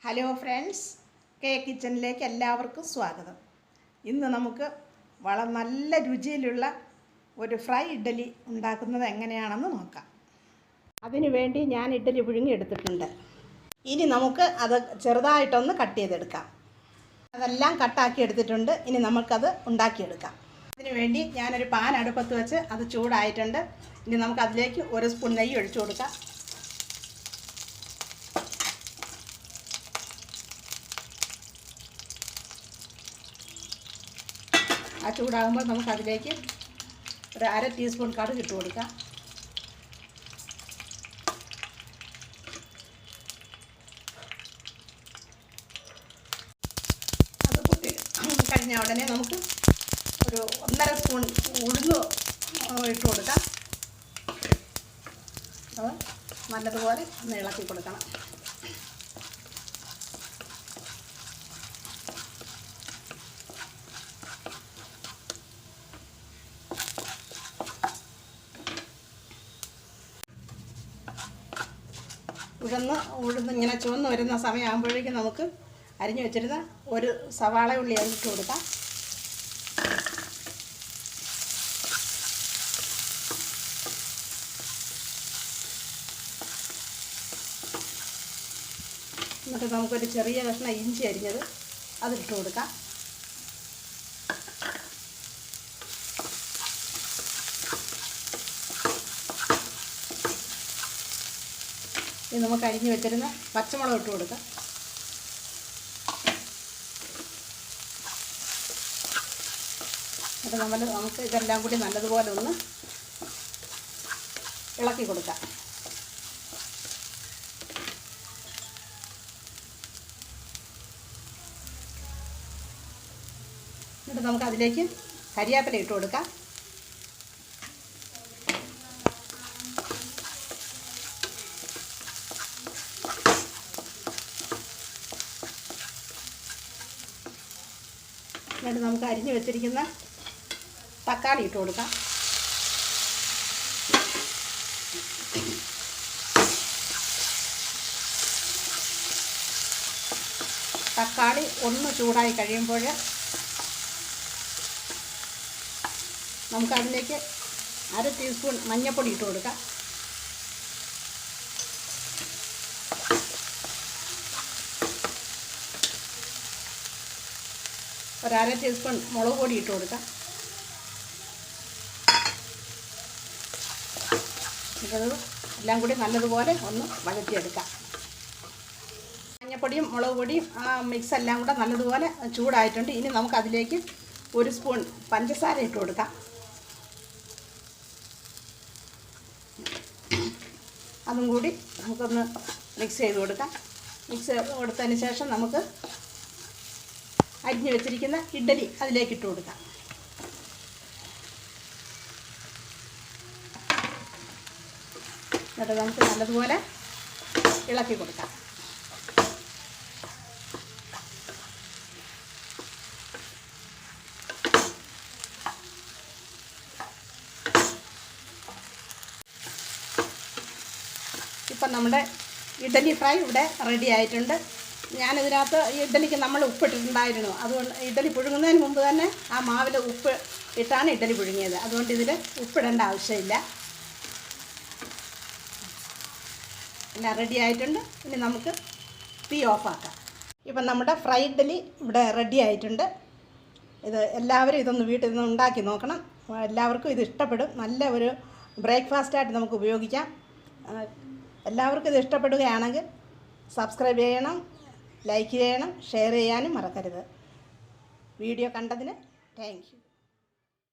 Hello friends, K കിച്ചണിലേക്ക് എല്ലാവർക്കും സ്വാഗതം. ഇന്ന് നമുക്ക് നല്ല രുചിയിലുള്ള ഒരു ഫ്രൈ ഇഡ്ഡലി ഉണ്ടാക്കുന്നത് എങ്ങനെയാണെന്ന് നോക്കാം. അതിനു വേണ്ടി ഞാൻ ഇഡ്ഡലി പുഴുങ്ങി എടുത്തിട്ടുണ്ട്. ഇനി നമുക്ക് അത് ചെറുതായിട്ടൊന്ന് കട്ട് ചെയ്തെടുക്കാം. അതെല്ലാം കട്ടാക്കി എടുത്തിട്ടുണ്ട്. ഇനി നമുക്കത് ഉണ്ടാക്കിയെടുക്കാം. അതിനു വേണ്ടി ഞാനൊരു പാൻ അടുപ്പത്ത് വെച്ച് അത് ചൂടായിട്ടുണ്ട്. ഇനി നമുക്കതിലേക്ക് 1 സ്പൂൺ നെയ്യ് ഒഴിച്ചു കൊടുക്കാം. ആ ചൂടാകുമ്പോൾ നമുക്കതിലേക്ക് ഒരു 1/2 ടീസ്പൂൺ കടുക് ഇട്ട് കൊടുക്കാം. അത് പൊട്ടി കഴിഞ്ഞ ഉടനെ നമുക്ക് ഒരു 1.5 സ്പൂൺ ഉഴുന്ന് ഇട്ട് കൊടുക്കാം. അത് നല്ലതുപോലെ ഒന്ന് ഇളക്കി കൊടുക്കണം. ഉഴുന്ന് ഇങ്ങനെ ചുവന്ന് വരുന്ന സമയമാകുമ്പോഴേക്കും നമുക്ക് അരിഞ്ഞു വെച്ചിരുന്ന ഒരു സവാള ഉള്ളി അരിഞ്ഞിട്ട് കൊടുക്കാം. എന്നിട്ട് നമുക്കൊരു ചെറിയ കഷ്ണം ഇഞ്ചി അരിഞ്ഞത് അതിട്ട് കൊടുക്കാം. ഇനി നമുക്ക് അരിഞ്ഞ് വെച്ചിരുന്ന പച്ചമുളക് ഇട്ട് കൊടുക്കാം. എന്നിട്ട് നമുക്ക് ഇതെല്ലാം കൂടി നല്ലതുപോലെ ഒന്ന് ഇളക്കി കൊടുക്കാം. എന്നിട്ട് നമുക്ക് അതിലേക്ക് കരിയാപ്പില ഇട്ട് കൊടുക്കാം. എന്നിട്ട് നമുക്ക് അരിഞ്ഞ് വെച്ചിരിക്കുന്ന തക്കാളി ഇട്ട് കൊടുക്കാം. തക്കാളി ഒന്ന് ചൂടായി കഴിയുമ്പോൾ നമുക്കതിലേക്ക് 1/2 ടീസ്പൂൺ മഞ്ഞൾപ്പൊടി ഇട്ട് കൊടുക്കാം. ഒരു 1/2 ടീസ്പൂൺ മുളക് പൊടി ഇട്ട് കൊടുക്കാം. ഇത് എല്ലാം കൂടി നല്ലതുപോലെ ഒന്ന് വഴറ്റിയെടുക്കാം. മഞ്ഞൾപ്പൊടിയും മുളക് പൊടിയും ആ മിക്സ് എല്ലാം കൂടെ നല്ലതുപോലെ ചൂടായിട്ടുണ്ട്. ഇനി നമുക്കതിലേക്ക് 1 സ്പൂൺ പഞ്ചസാര ഇട്ട് കൊടുക്കാം. അതും കൂടി നമുക്കൊന്ന് മിക്സ് ചെയ്ത് കൊടുക്കാം. മിക്സ് കൊടുത്തതിന് ശേഷം നമുക്ക് അരിഞ്ഞ് വെച്ചിരിക്കുന്ന ഇഡ്ഡലി അതിലേക്ക് ഇട്ട് കൊടുക്കാം. എന്നിട്ട് നമുക്ക് നല്ലതുപോലെ ഇളക്കി കൊടുക്കാം. ഇപ്പം നമ്മുടെ ഇഡ്ഡലി ഫ്രൈ ഇവിടെ റെഡി ആയിട്ടുണ്ട്. ഞാനിതിനകത്ത് ഇഡ്ഡലിക്ക് നമ്മൾ ഉപ്പിട്ടിട്ടുണ്ടായിരുന്നു. അതുകൊണ്ട് ഇഡ്ഡലി പുഴുങ്ങുന്നതിന് മുമ്പ് തന്നെ ആ മാവിൽ ഉപ്പ് ഇട്ടാണ് ഇഡ്ഡലി പുഴുങ്ങിയത്. അതുകൊണ്ട് ഇതിൽ ഉപ്പിടേണ്ട ആവശ്യമില്ല. എല്ലാം റെഡി ആയിട്ടുണ്ട്. ഇനി നമുക്ക് തീ ഓഫാക്കാം. ഇപ്പം നമ്മുടെ ഫ്രൈ ഇഡ്ഡലി ഇവിടെ റെഡി ആയിട്ടുണ്ട്. ഇത് എല്ലാവരും ഇതൊന്ന് വീട്ടിൽ നിന്ന് ഉണ്ടാക്കി നോക്കണം. എല്ലാവർക്കും ഇത് ഇഷ്ടപ്പെടും. നല്ല ഒരു ബ്രേക്ക്ഫാസ്റ്റായിട്ട് നമുക്ക് ഉപയോഗിക്കാം. എല്ലാവർക്കും ഇത് ഇഷ്ടപ്പെടുകയാണെങ്കിൽ സബ്സ്ക്രൈബ് ചെയ്യണം, ലൈക്ക് ചെയ്യണം, ഷെയർ ചെയ്യാനും മറക്കരുത്. വീഡിയോ കണ്ടതിന് താങ്ക് യു.